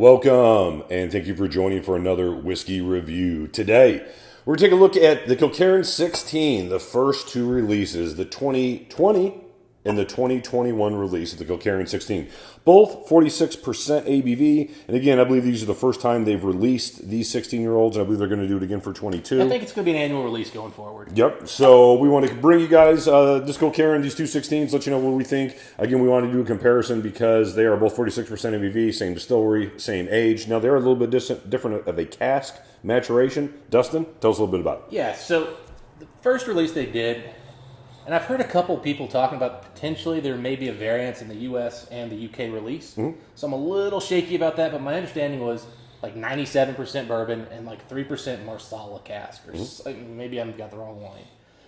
Welcome, and thank you for joining for another whiskey review. Today, we're going to take a look at the Kilkerran 16, the first two releases, the 2020 and the 2021 release of the Kilkerran 16. Both 46% ABV, and again, I believe these are the first time they've released these 16-year-olds, and I believe they're going to do it again for 22. I think it's going to be an annual release going forward. Yep, so we want to bring you guys this Kilkerran, these two 16s, let you know what we think. Again, we want to do a comparison because they are both 46% ABV, same distillery, same age. Now, they're a little bit different of a cask maturation. Dustin, tell us a little bit about it. Yeah, so the first release they did, and I've heard a couple people talking about potentially there may be a variance in the US and the UK release. Mm-hmm. So I'm a little shaky about that, but my understanding was like 97% bourbon and like 3% Marsala cask. Or maybe I've got the wrong line.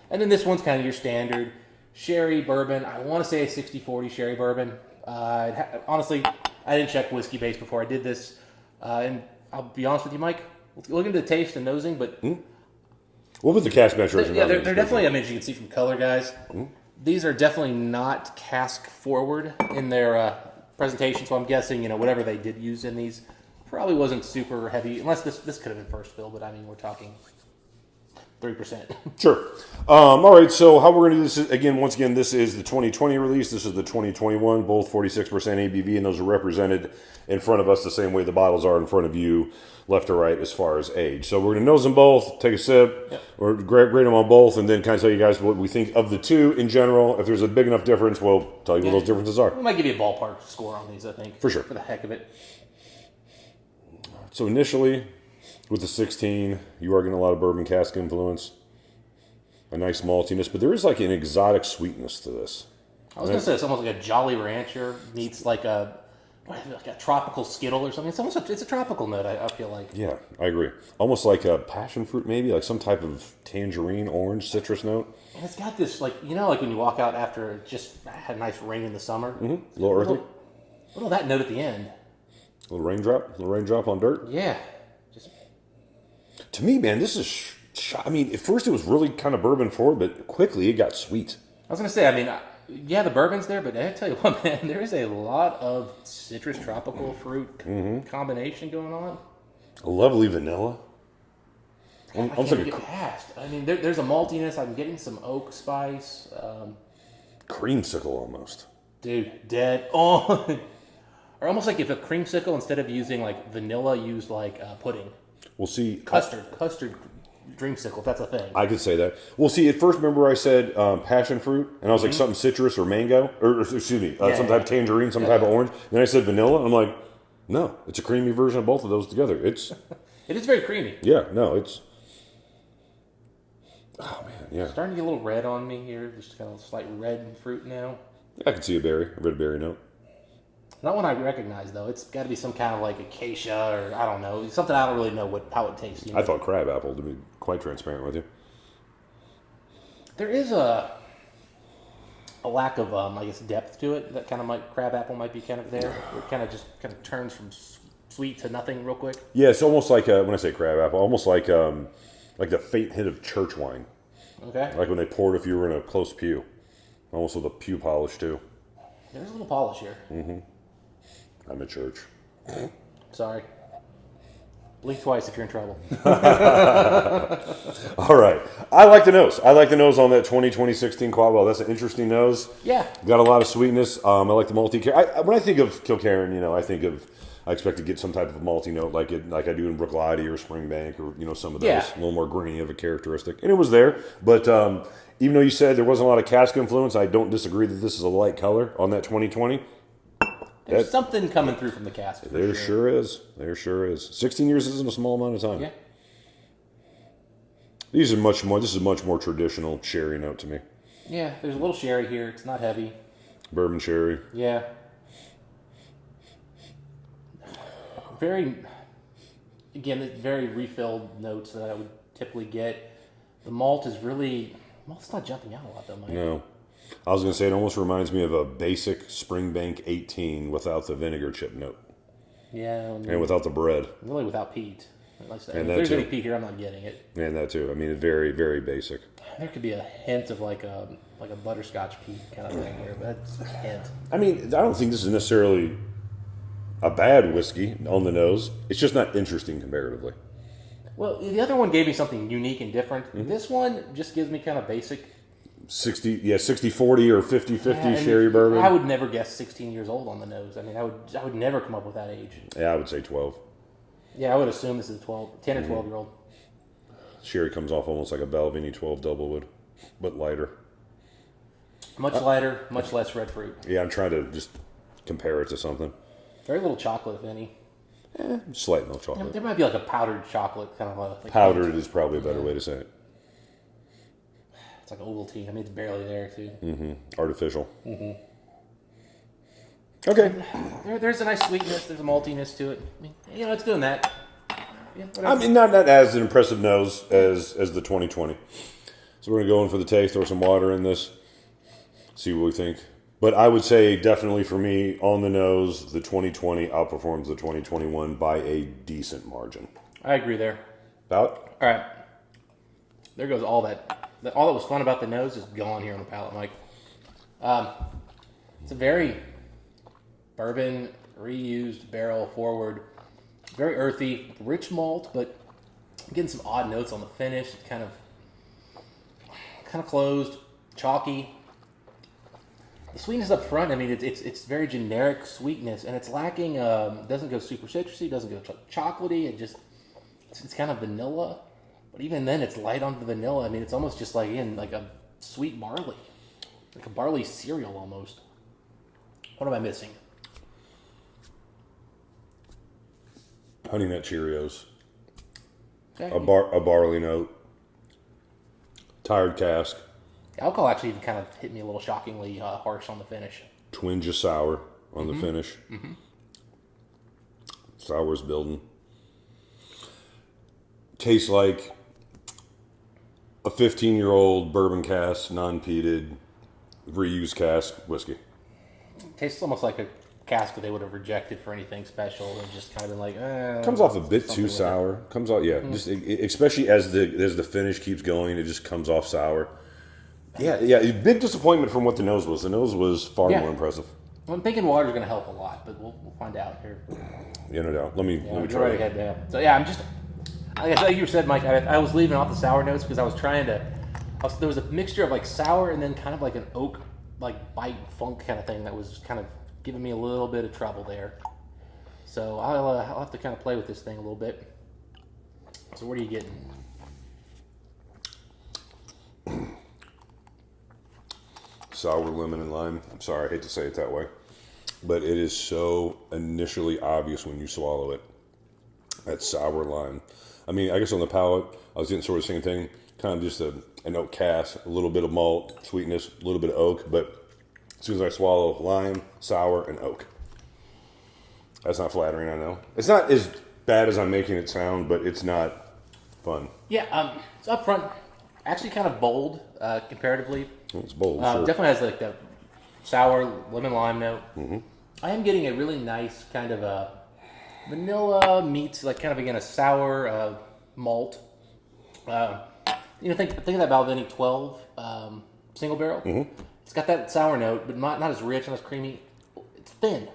And then this one's kind of your standard sherry bourbon. I want to say a 60-40 sherry bourbon. Honestly, I didn't check whiskey base before I did this. And I'll be honest with you, Mike, looking at the taste and nosing, but... Mm-hmm. What was the cask maturation? Yeah, they're definitely, I mean, as you can see from color, guys, these are definitely not cask forward in their presentation, so I'm guessing, whatever they did use in these probably wasn't super heavy, unless this could have been first fill, but I mean, we're talking 3%. Sure. All right, so how we're going to do this is, once again, this is the 2020 release, this is the 2021, both 46% ABV, and those are represented in front of us the same way the bottles are in front of you, left to right as far as age. So we're going to nose them both, take a sip, or grade them on both, and then kind of tell you guys what we think of the two in general. If there's a big enough difference, we'll tell you what those differences are. We might give you a ballpark score on these, I think. For sure. For the heck of it. So initially, with the 16, you are getting a lot of bourbon cask influence, a nice maltiness, but there is like an exotic sweetness to this. I was going to say it's almost like a Jolly Rancher meets like a tropical Skittle or something. It's a tropical note, I feel like. Yeah, I agree. Almost like a passion fruit, maybe, like some type of tangerine, orange, citrus note. And it's got this, like when you walk out after it just had a nice rain in the summer. Mm-hmm. A little earthy. Little that note at the end. A little raindrop on dirt. Yeah. To me, man, this is... I mean, at first it was really kind of bourbon forward, but quickly it got sweet. I was going to say, I mean... Yeah, the bourbon's there, but I tell you what, man, there is a lot of citrus tropical fruit combination going on. A lovely vanilla. I can't get past. I mean, there's a maltiness. I'm getting some oak spice. Creamsicle almost. Dude, dead on. Or almost like if a creamsicle, instead of using like vanilla, used like pudding. We'll see. Custard dreamsicle, if that's a thing. I could say that. Well, see, at first, remember I said passion fruit, and I was like something citrus or mango, or excuse me, some type of tangerine, some type of orange. And then I said vanilla. I'm like, no, it's a creamy version of both of those together. It is very creamy. Yeah, no, it's... Oh, man, yeah. Starting to get a little red on me here, just kind of slight red fruit now. I can see a red berry note. Not one I recognize, though. It's got to be some kind of like acacia or, I don't know, something I don't really know how it tastes. I thought crab apple, to be quite transparent with you. There is a lack of, I guess, depth to it. That kind of crab apple might be kind of there. It kind of turns from sweet to nothing real quick. Yeah, it's almost like, when I say crab apple, almost like the faint hint of church wine. Okay. Like when they poured if you were in a close pew. Almost with a pew polish, too. There's a little polish here. Mm-hmm. I'm at church. Sorry. Blink twice if you're in trouble. All right. I like the nose. I like the nose on that 2016 Quadwell. That's an interesting nose. Yeah. Got a lot of sweetness. I like the malty. When I think of Kilkerran, I expect to get some type of malty note like I do in Brooklady or Springbank or, some of those. A little more grainy of a characteristic. And it was there. But even though you said there wasn't a lot of cask influence, I don't disagree that this is a light color on that 2020. There's something coming through from the cask. There sure is. 16 years isn't a small amount of time. Yeah. This is much more traditional sherry note to me. Yeah, there's a little sherry here. It's not heavy. Bourbon sherry. Yeah. Very refilled notes that I would typically get. The malt's not jumping out a lot though, Mike. No. I was going to say it almost reminds me of a basic Springbank 18 without the vinegar chip note. Yeah. And without the bread. Really without peat. If there's any peat here, I'm not getting it. And that too. I mean, it's very, very basic. There could be a hint of like a butterscotch peat kind of thing here, but that's a hint. I mean, I don't think this is necessarily a bad whiskey on the nose. It's just not interesting comparatively. Well, the other one gave me something unique and different. This one just gives me kind of basic 60-40 or 50-50 sherry and bourbon. I would never guess 16 years old on the nose. I mean, I would never come up with that age. Yeah, I would say 12. Yeah, I would assume this is 10 or 12 year old. Sherry comes off almost like a Balvenie 12 double wood, but lighter. Much lighter, much less red fruit. Yeah, I'm trying to just compare it to something. Very little chocolate, if any. Slight milk chocolate. There might be like a powdered chocolate kind of like Powdered is probably a better way to say it. It's like Ovaltine. I mean, it's barely there too. Artificial. Okay. There's a nice sweetness. There's a maltiness to it. I mean, it's doing that. Yeah, I mean, not as an impressive nose as the 2020. So we're going to go in for the taste, throw some water in this, see what we think. But I would say definitely for me, on the nose, the 2020 outperforms the 2021 by a decent margin. I agree there. About? All right. There goes all that. All that was fun about the nose is gone here on the palate, Mike. It's a very bourbon, reused, barrel forward, very earthy, rich malt, but I'm getting some odd notes on the finish. It's kind of closed, chalky. The sweetness up front, I mean, it's very generic sweetness, and it's lacking. Doesn't go super citrusy, doesn't go chocolatey. It's kind of vanilla, but even then, it's light on the vanilla. I mean, it's almost just like a sweet barley, like a barley cereal almost. What am I missing? Honey Nut Cheerios. Okay. A barley note. Tired cask. Alcohol actually even kind of hit me a little shockingly harsh on the finish. Twinge of sour on the finish. Sour's building. Tastes like a 15-year-old bourbon cask, non-peated, reused cask whiskey. Tastes almost like a cask that they would have rejected for anything special, and just kind of been like, Comes off a bit too sour. Comes off, just especially as the finish keeps going, it just comes off sour. Yeah. Big disappointment from what the nose was. The nose was far more impressive. Well, I'm thinking water's going to help a lot, but we'll find out here. Yeah, no doubt. Let me try right it. ahead, yeah. So yeah, I'm just, like you said, Mike, I was leaving off the sour notes because I was trying to. There was a mixture of like sour and then kind of like an oak, like bite funk kind of thing that was kind of giving me a little bit of trouble there. So I'll have to kind of play with this thing a little bit. So what are you getting? Sour lemon and lime. I'm sorry, I hate to say it that way, but it is so initially obvious when you swallow it. That sour lime. I mean, I guess on the palate, I was getting sort of the same thing. Kind of just an oak cask, a little bit of malt, sweetness, a little bit of oak, but as soon as I swallow lime, sour, and oak. That's not flattering, I know. It's not as bad as I'm making it sound, but it's not fun. Yeah, it's up front, actually kind of bold comparatively. It's bold, sure. Definitely has like the sour lemon lime note. I am getting a really nice kind of a vanilla meets like kind of again a sour malt. Think of that Balvenie 12 single barrel. It's got that sour note, but not as rich, not as creamy. It's thin.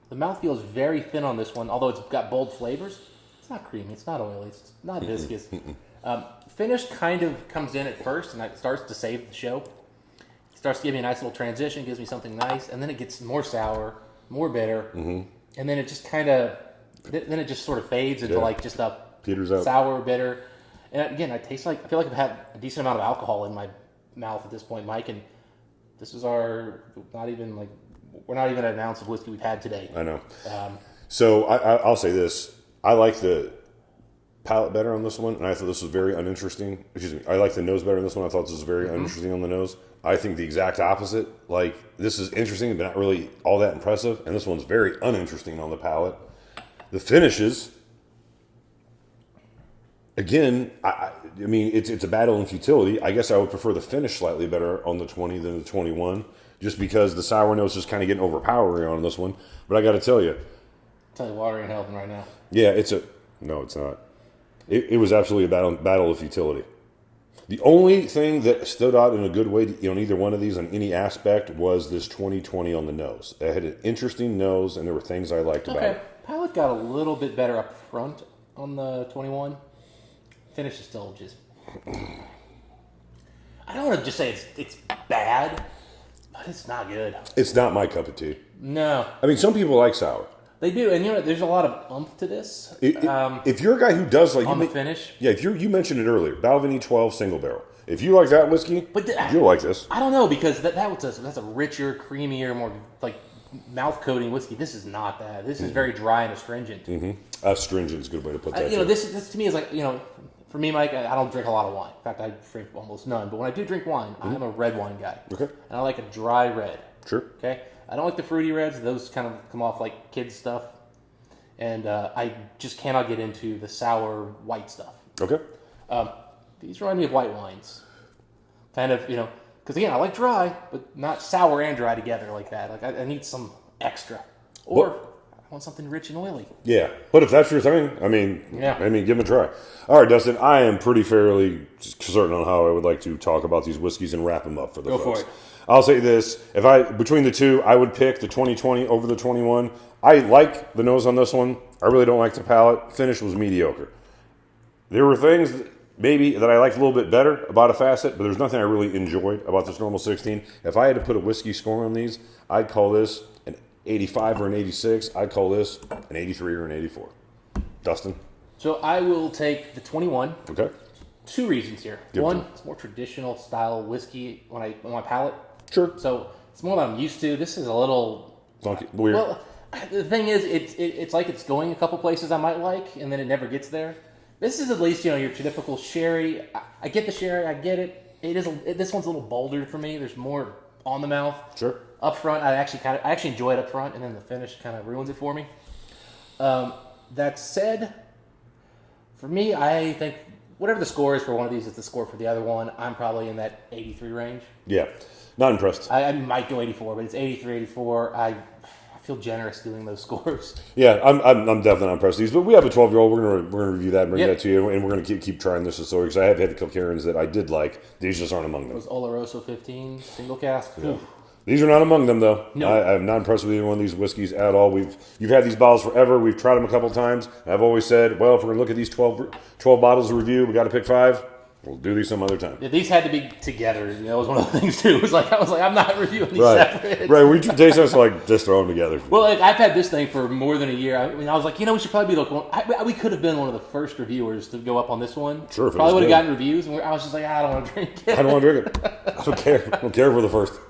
The mouthfeel is very thin on this one, although it's got bold flavors. It's not creamy. It's not oily. It's not viscous. Finish kind of comes in at first, and it starts to save the show. It starts to give me a nice little transition, gives me something nice, and then it gets more sour, more bitter, and then it just sort of fades into like just a peters out. Sour, bitter. And again, I feel like I've had a decent amount of alcohol in my mouth at this point, Mike, and this is we're not even at an ounce of whiskey we've had today. I know. So I'll say this. I like the palate better on this one, and I thought this was very uninteresting. Excuse me. I like the nose better on this one. I thought this was very uninteresting on the nose. I think the exact opposite. Like, this is interesting, but not really all that impressive, and this one's very uninteresting on the palate. The finishes, again, I mean, it's a battle in futility. I guess I would prefer the finish slightly better on the 20 than the 21, just because the sour notes is kind of getting overpowering on this one. But I got to tell you, water ain't helping right now. Yeah, no, it's not. It was absolutely a battle of futility. The only thing that stood out in a good way, on either one of these, on any aspect, was this 2020 on the nose. It had an interesting nose, and there were things I liked about it. got a little bit better up front on the 21. Finish is still just... I don't want to just say it's bad, but it's not good. It's not my cup of tea. No. I mean, some people like sour. They do, and there's a lot of oomph to this. If you're a guy who does like... On the finish. Yeah, if you mentioned it earlier, Balvenie 12 single barrel. If you like that whiskey, you'll like this. I don't know, because that's a richer, creamier, more like mouth-coating whiskey. This is not that. This is very dry and astringent. Mm-hmm. Astringent is a good way to put that. This to me is like, for me, Mike, I don't drink a lot of wine. In fact, I drink almost none. But when I do drink wine, I'm a red wine guy. Okay. And I like a dry red. Sure. Okay. I don't like the fruity reds. Those kind of come off like kids stuff. And I just cannot get into the sour white stuff. Okay. These remind me of white wines. Kind of, because again, I like dry, but not sour and dry together like that. Like I need some extra. Or I want something rich and oily. Yeah. But if that's your thing, I mean, give them a try. All right, Dustin, I am pretty fairly certain on how I would like to talk about these whiskeys and wrap them up for the folks. Go for it. I'll say this. Between the two, I would pick the 2020 over the 21. I like the nose on this one. I really don't like the palate. Finish was mediocre. There were things maybe that I liked a little bit better about a facet, but there's nothing I really enjoyed about this normal 16. If I had to put a whiskey score on these, I'd call this an 85 or an 86. I'd call this an 83 or an 84. Dustin? So I will take the 21. Okay. Two reasons here. One, it's more traditional style whiskey on my palate. Sure. So it's more than I'm used to. This is a little funky, weird. Well, the thing is, it's like it's going a couple places I might like, and then it never gets there. This is at least your typical sherry. I get the sherry, I get it. This one's a little bolder for me. There's more on the mouth. Sure. Up front, I actually enjoy it up front, and then the finish kind of ruins it for me. That said, for me, I think whatever the score is for one of these is the score for the other one. I'm probably in that 83 range. Yeah. Not impressed. I might go 84, but it's 83, 84. I feel generous doing those scores. Yeah, I'm definitely not impressed with these. But we have a 12-year-old. We're gonna review that and bring that to you, and we're gonna keep trying this story because I have had the Kilkerrans that I did like. These just aren't among them. It was Oloroso 15 single cask. Yeah. These are not among them, though. No. I'm not impressed with either one of these whiskeys at all. You've had these bottles forever. We've tried them a couple times. I've always said, well, if we're gonna look at these 12 bottles to review, we got to pick 5. We'll do these some other time. Yeah, these had to be together. It was one of the things too. I was like, I'm not reviewing these separate. Right. We taste us like just throw them together. Well, I've had this thing for more than a year. I was like, we should probably be we could have been one of the first reviewers to go up on this one. Sure. Probably would have gotten reviews, and I was just like, I don't want to drink it. I don't want to drink it. I don't care. I don't care if we're the first.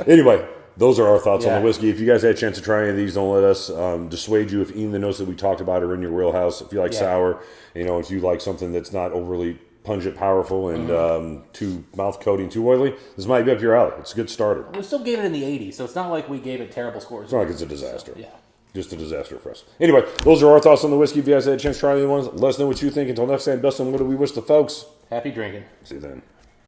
Anyway. Those are our thoughts on the whiskey. If you guys had a chance to try any of these, don't let us dissuade you if any of the notes that we talked about are in your wheelhouse. If you like sour, if you like something that's not overly pungent, powerful, and too mouth coating, too oily, this might be up your alley. It's a good starter. We still gave it in the 80s, so it's not like we gave it terrible scores. It's not like it's a disaster. So, yeah. Just a disaster for us. Anyway, those are our thoughts on the whiskey. If you guys had a chance to try any ones, let us know what you think. Until next time, Dustin, what do we wish the folks? Happy drinking. See you then.